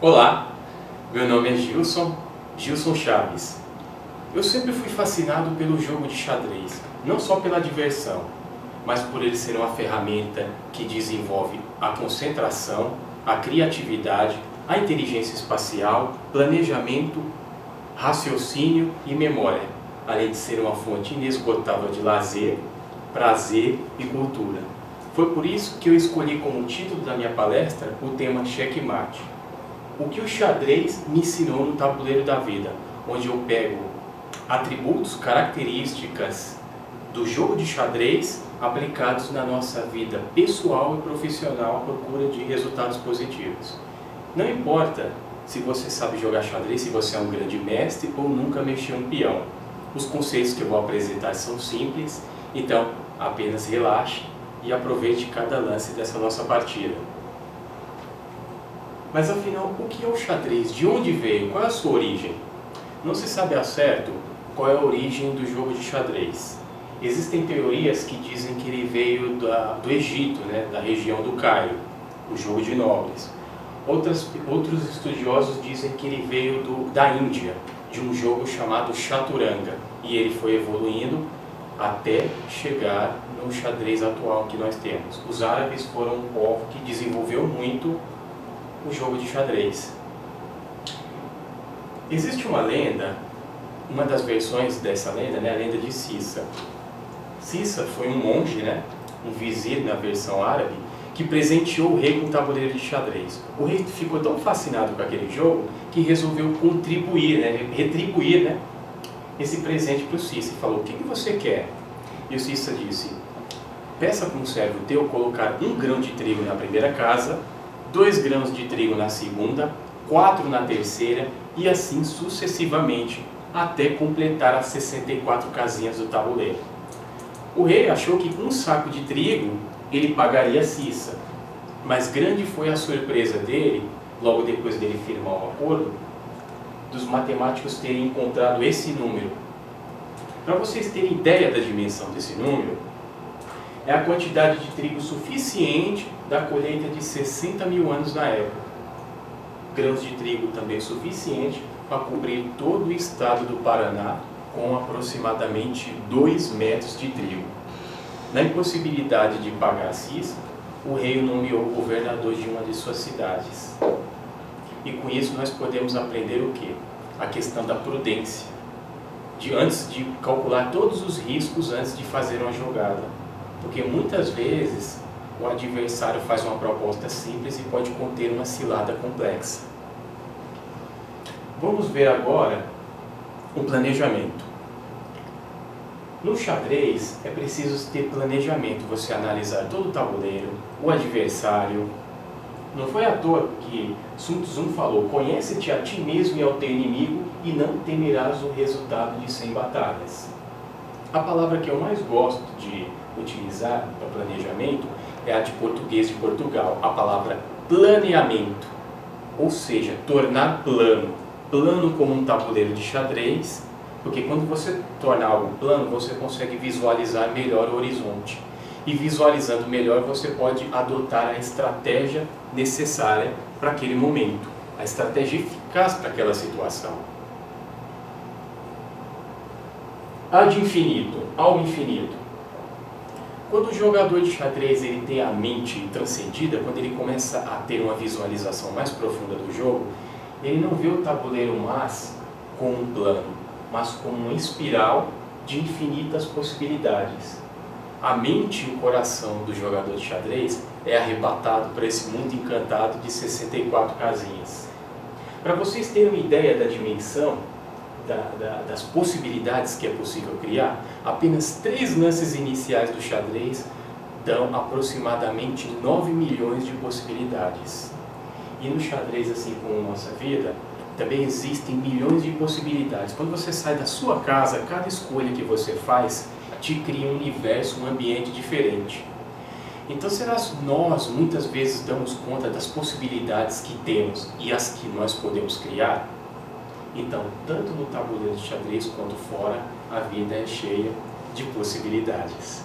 Olá, meu nome é Gilson Chaves. Eu sempre fui fascinado pelo jogo de xadrez, não só pela diversão, mas por ele ser uma ferramenta que desenvolve a concentração, a criatividade, a inteligência espacial, planejamento, raciocínio e memória, além de ser uma fonte inesgotável de lazer, prazer e cultura. Foi por isso que eu escolhi como título da minha palestra o tema Checkmate. O que o xadrez me ensinou no tabuleiro da vida, onde eu pego atributos, características do jogo de xadrez aplicados na nossa vida pessoal e profissional à procura de resultados positivos. Não importa se você sabe jogar xadrez, se você é um grande mestre ou nunca mexeu um peão. Os conceitos que eu vou apresentar são simples, então apenas relaxe e aproveite cada lance dessa nossa partida. Mas afinal, o que é o xadrez? De onde veio? Qual é a sua origem? Não se sabe ao certo qual é a origem do jogo de xadrez. Existem teorias que dizem que ele veio do Egito, da região do Cairo, o jogo de nobres. Outros estudiosos dizem que ele veio da Índia, de um jogo chamado chaturanga, e ele foi evoluindo até chegar no xadrez atual que nós temos. Os árabes foram um povo que desenvolveu muito o jogo de xadrez. Existe uma lenda, uma das versões dessa lenda, a lenda de Cissa. Cissa foi um monge, um vizir na versão árabe, que presenteou o rei com um tabuleiro de xadrez. O rei ficou tão fascinado com aquele jogo que resolveu retribuir esse presente para o Cissa e falou: o que você quer? E o Cissa disse: peça para um servo teu colocar 1 grão de trigo na primeira casa, 2 grãos de trigo na segunda, 4 na terceira e assim sucessivamente, até completar as 64 casinhas do tabuleiro. O rei achou que com um saco de trigo ele pagaria Cissa, mas grande foi a surpresa dele, logo depois dele firmar o acordo, dos matemáticos terem encontrado esse número. Para vocês terem ideia da dimensão desse número, é a quantidade de trigo suficiente da colheita de 60 mil anos na época. Grãos de trigo também suficiente para cobrir todo o estado do Paraná com aproximadamente 2 metros de trigo. Na impossibilidade de pagar Cissa, o rei o nomeou governador de uma de suas cidades. E com isso nós podemos aprender o quê? A questão da prudência, antes de calcular todos os riscos antes de fazer uma jogada. Porque muitas vezes o adversário faz uma proposta simples e pode conter uma cilada complexa. Vamos ver agora o planejamento. No xadrez é preciso ter planejamento, você analisar todo o tabuleiro, o adversário. Não foi à toa que Sun Tzu falou: conhece-te a ti mesmo e ao teu inimigo e não temerás o resultado de 100 batalhas. A palavra que eu mais gosto de utilizar para planejamento é a de português de Portugal, a palavra planeamento, ou seja, tornar plano. Plano como um tabuleiro de xadrez, porque quando você torna algo plano, você consegue visualizar melhor o horizonte. E visualizando melhor, você pode adotar a estratégia necessária para aquele momento, a estratégia eficaz para aquela situação. Ad infinito, ao infinito. Quando o jogador de xadrez ele tem a mente transcendida, quando ele começa a ter uma visualização mais profunda do jogo, ele não vê o tabuleiro mais como um plano, mas como uma espiral de infinitas possibilidades. A mente e o coração do jogador de xadrez é arrebatado para esse mundo encantado de 64 casinhas. Para vocês terem uma ideia da dimensão, das possibilidades que é possível criar, apenas 3 lances iniciais do xadrez dão aproximadamente 9 milhões de possibilidades. E no xadrez, assim como na nossa vida, também existem milhões de possibilidades. Quando você sai da sua casa, cada escolha que você faz te cria um universo, um ambiente diferente. Então, será que nós muitas vezes damos conta das possibilidades que temos e as que nós podemos criar? Então, tanto no tabuleiro de xadrez quanto fora, a vida é cheia de possibilidades.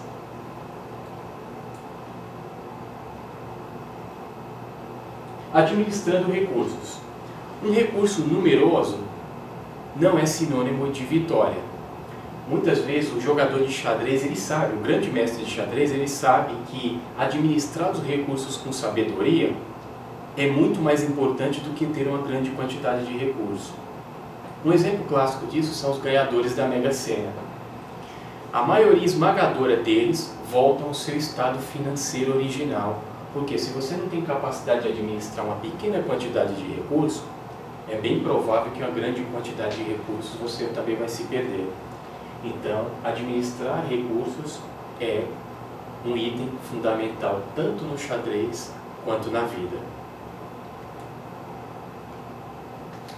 Administrando recursos. Um recurso numeroso não é sinônimo de vitória. Muitas vezes o jogador de xadrez, ele sabe, o grande mestre de xadrez, ele sabe que administrar os recursos com sabedoria é muito mais importante do que ter uma grande quantidade de recursos. Um exemplo clássico disso são os ganhadores da Mega Sena. A maioria esmagadora deles voltam ao seu estado financeiro original, porque se você não tem capacidade de administrar uma pequena quantidade de recursos, é bem provável que uma grande quantidade de recursos você também vai se perder. Então, administrar recursos é um item fundamental tanto no xadrez quanto na vida.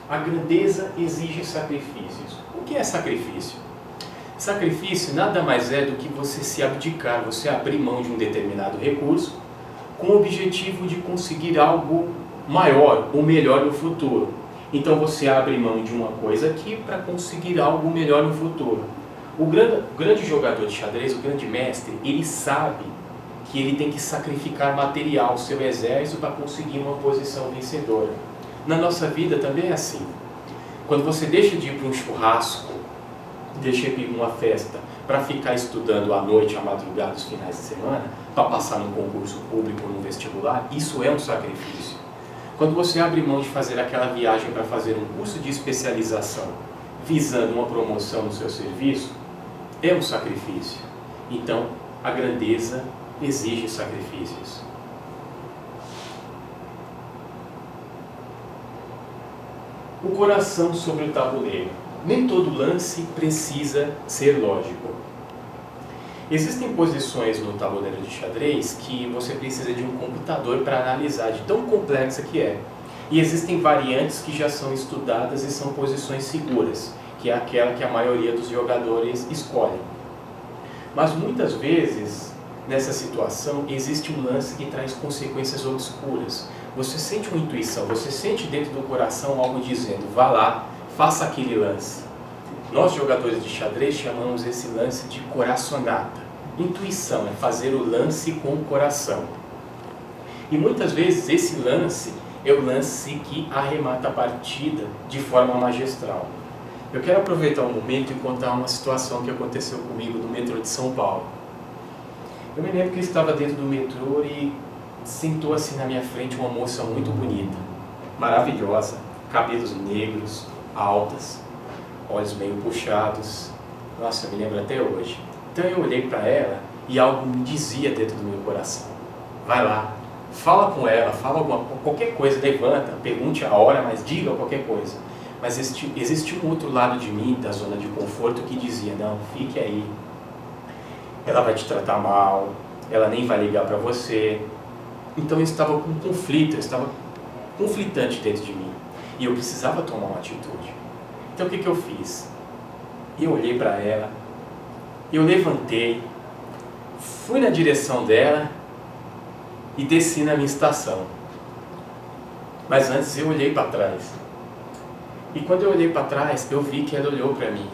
A grandeza exige sacrifícios. O que é sacrifício? Sacrifício nada mais é do que você se abdicar, você abrir mão de um determinado recurso com o objetivo de conseguir algo maior ou melhor no futuro. Então você abre mão de uma coisa aqui para conseguir algo melhor no futuro. O grande jogador de xadrez, o grande mestre, ele sabe que ele tem que sacrificar material, seu exército, para conseguir uma posição vencedora. Na nossa vida também é assim. Quando você deixa de ir para um churrasco, deixa de ir para uma festa, para ficar estudando à noite, à madrugada, os finais de semana, para passar num concurso público ou num vestibular, isso é um sacrifício. Quando você abre mão de fazer aquela viagem para fazer um curso de especialização, visando uma promoção no seu serviço, é um sacrifício. Então, a grandeza exige sacrifícios. O coração sobre o tabuleiro. Nem todo lance precisa ser lógico. Existem posições no tabuleiro de xadrez que você precisa de um computador para analisar, de tão complexa que é. E existem variantes que já são estudadas e são posições seguras, que é aquela que a maioria dos jogadores escolhem. Mas muitas vezes, nessa situação, existe um lance que traz consequências obscuras. Você sente uma intuição, você sente dentro do coração algo dizendo, vá lá, faça aquele lance. Nós, jogadores de xadrez, chamamos esse lance de coraçonata. Intuição é fazer o lance com o coração. E muitas vezes esse lance é o lance que arremata a partida de forma magistral. Eu quero aproveitar um momento e contar uma situação que aconteceu comigo no metrô de São Paulo. Eu me lembro que eu estava dentro do metrô e sentou assim na minha frente uma moça muito bonita, maravilhosa, cabelos negros, altas, olhos meio puxados. Nossa, eu me lembro até hoje. Então eu olhei para ela e algo me dizia dentro do meu coração. Vai lá, fala com ela, fala qualquer coisa, levanta, pergunte a hora, mas diga qualquer coisa. Mas existe um outro lado de mim, da zona de conforto, que dizia, não, fique aí. Ela vai te tratar mal, ela nem vai ligar para você. Então eu estava com um conflito, eu estava conflitante dentro de mim. E eu precisava tomar uma atitude. Então o que eu fiz? Eu olhei para ela, eu levantei, fui na direção dela e desci na minha estação. Mas antes eu olhei para trás. E quando eu olhei para trás, eu vi que ela olhou para mim,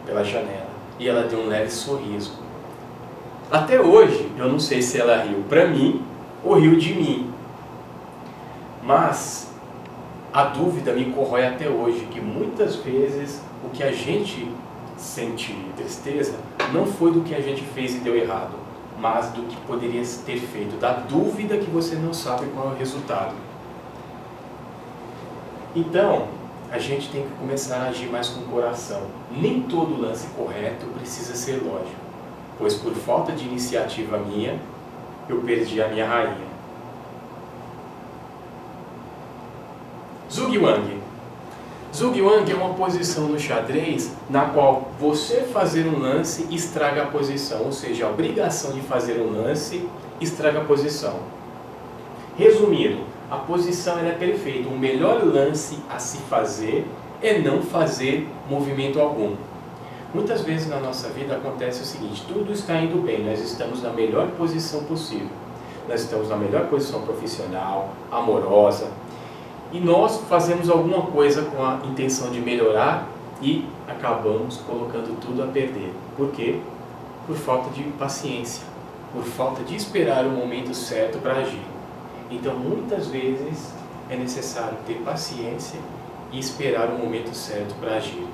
pela janela. E ela deu um leve sorriso. Até hoje, eu não sei se ela riu para mim ou riu de mim. Mas a dúvida me corrói até hoje, que muitas vezes o que a gente sente tristeza não foi do que a gente fez e deu errado, mas do que poderia ter feito, da dúvida que você não sabe qual é o resultado. Então, a gente tem que começar a agir mais com o coração. Nem todo lance correto precisa ser lógico, pois por falta de iniciativa minha, eu perdi a minha rainha. Zhuge-Wang. Zhuge-Wang é uma posição no xadrez na qual você fazer um lance estraga a posição, ou seja, a obrigação de fazer um lance estraga a posição. Resumindo, a posição ela é perfeita. O melhor lance a se fazer é não fazer movimento algum. Muitas vezes na nossa vida acontece o seguinte, tudo está indo bem, nós estamos na melhor posição possível. Nós estamos na melhor posição profissional, amorosa, e nós fazemos alguma coisa com a intenção de melhorar e acabamos colocando tudo a perder. Por quê? Por falta de paciência, por falta de esperar o momento certo para agir. Então, muitas vezes é necessário ter paciência e esperar o momento certo para agir.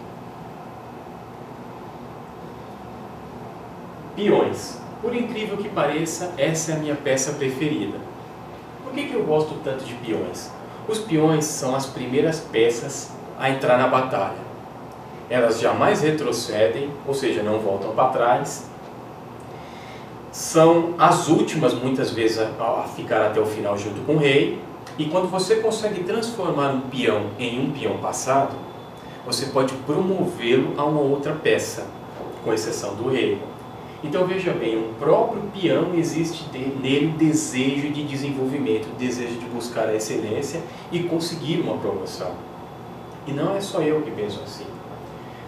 Peões. Por incrível que pareça, essa é a minha peça preferida. Por que eu gosto tanto de peões? Os peões são as primeiras peças a entrar na batalha. Elas jamais retrocedem, ou seja, não voltam para trás. São as últimas, muitas vezes, a ficar até o final junto com o rei. E quando você consegue transformar um peão em um peão passado, você pode promovê-lo a uma outra peça, com exceção do rei. Então veja bem, o próprio peão existe nele o desejo de desenvolvimento, o desejo de buscar a excelência e conseguir uma promoção. E não é só eu que penso assim.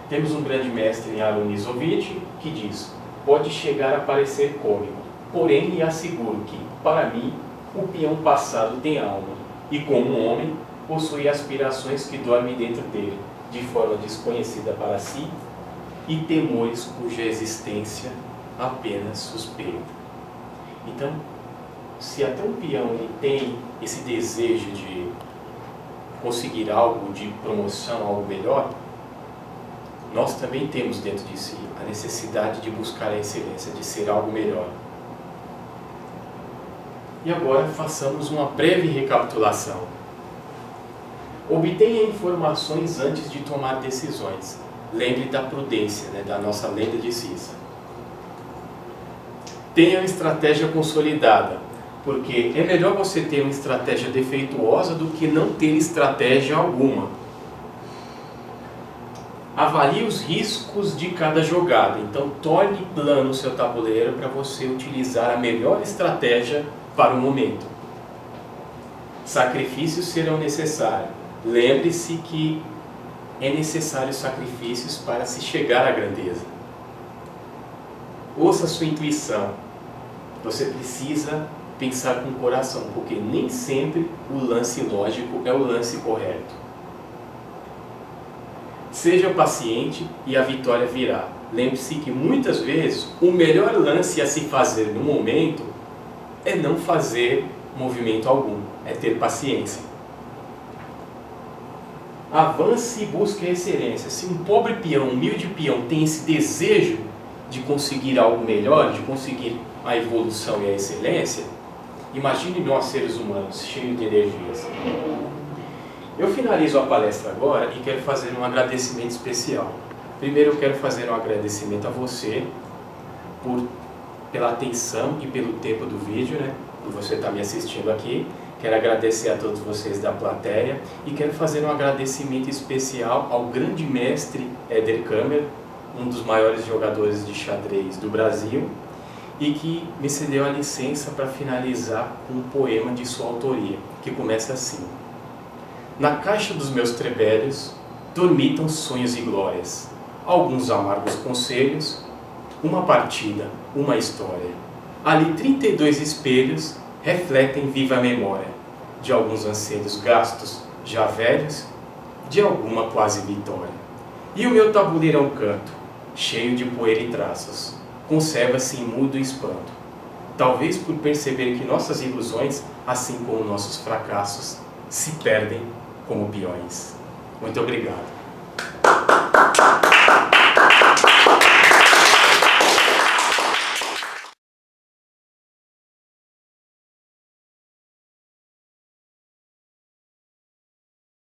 Temos um grande mestre em Aronizovich que diz: pode chegar a parecer cômico, porém lhe asseguro que, para mim, o peão passado tem alma e, como um homem, possui aspirações que dormem dentro dele, de forma desconhecida para si, e temores cuja existência apenas suspeita. Então, se até um peão ele tem esse desejo de conseguir algo de promoção, algo melhor, nós também temos dentro de si a necessidade de buscar a excelência, de ser algo melhor. E agora façamos uma breve recapitulação. Obtenha informações antes de tomar decisões. Lembre da prudência, da nossa lenda de Cícero. Tenha uma estratégia consolidada, porque é melhor você ter uma estratégia defeituosa do que não ter estratégia alguma. Avalie os riscos de cada jogada, então torne plano o seu tabuleiro para você utilizar a melhor estratégia para o momento. Sacrifícios serão necessários. Lembre-se que é necessário sacrifícios para se chegar à grandeza. Ouça a sua intuição. Você precisa pensar com o coração, porque nem sempre o lance lógico é o lance correto. Seja paciente e a vitória virá. Lembre-se que muitas vezes o melhor lance a se fazer no momento é não fazer movimento algum, é ter paciência. Avance e busque a excelência. Se um pobre peão, um humilde peão, tem esse desejo de conseguir algo melhor, de conseguir a evolução e a excelência, imagine nós seres humanos, cheios de energias. Eu finalizo a palestra agora e quero fazer um agradecimento especial. Primeiro eu quero fazer um agradecimento a você pela atenção e pelo tempo do vídeo, por você estar me assistindo aqui. Quero agradecer a todos vocês da plateia e quero fazer um agradecimento especial ao grande mestre Éder Câmara, um dos maiores jogadores de xadrez do Brasil, e que me cedeu a licença para finalizar com um poema de sua autoria, que começa assim: na caixa dos meus trebelhos dormitam sonhos e glórias, alguns amargos conselhos, uma partida, uma história. Ali 32 espelhos refletem viva memória de alguns anseios gastos, já velhos, de alguma quase vitória. E o meu tabuleiro é um canto, cheio de poeira e traços, conserva-se em mudo espanto, talvez por perceber que nossas ilusões, assim como nossos fracassos, se perdem como peões. Muito obrigado.